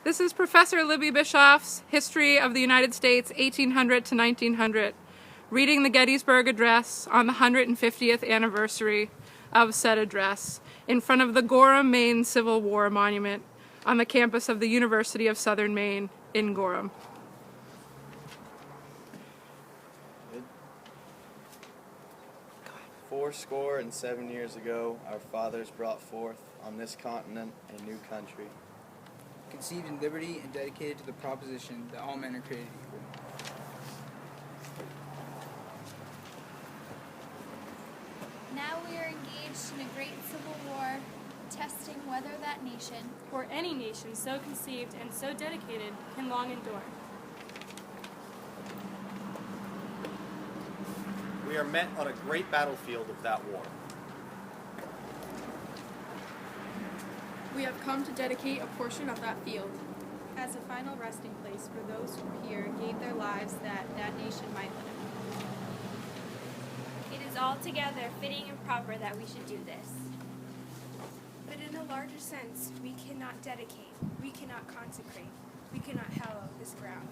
This is Professor Libby Bischoff's History of the United States, 1800 to 1900, reading the Gettysburg Address on the 150th anniversary of said address in front of the Gorham, Maine Civil War Monument on the campus of the University of Southern Maine in Gorham. Fourscore and 7 years ago, our fathers brought forth on this continent a new country, conceived in liberty and dedicated to the proposition that all men are created equal. Now we are engaged in a great civil war, testing whether that nation, or any nation so conceived and so dedicated, can long endure. We are met on a great battlefield of that war. We have come to dedicate a portion of that field as a final resting place for those who here gave their lives that that nation might live. It is altogether fitting and proper that we should do this. But in a larger sense, we cannot dedicate, we cannot consecrate, we cannot hallow this ground.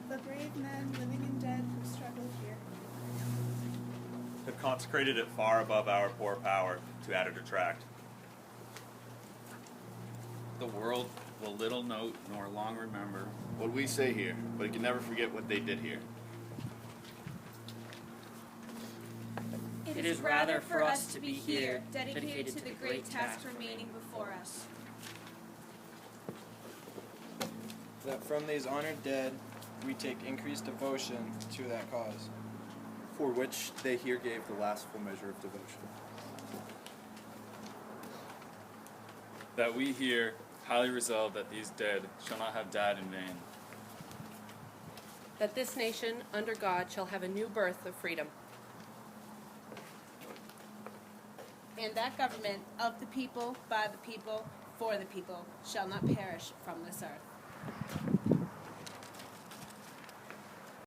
The brave men, living and dead, who struggled here have consecrated it far above our poor power to add or detract. The world will little note nor long remember what we say here, but it can never forget what they did here. It is rather for us to be here, dedicated to the great task remaining before us. That from these honored dead, we take increased devotion to that cause, for which they here gave the last full measure of devotion. That we here highly resolve that these dead shall not have died in vain. That this nation, under God, shall have a new birth of freedom. And that government of the people, by the people, for the people, shall not perish from this earth.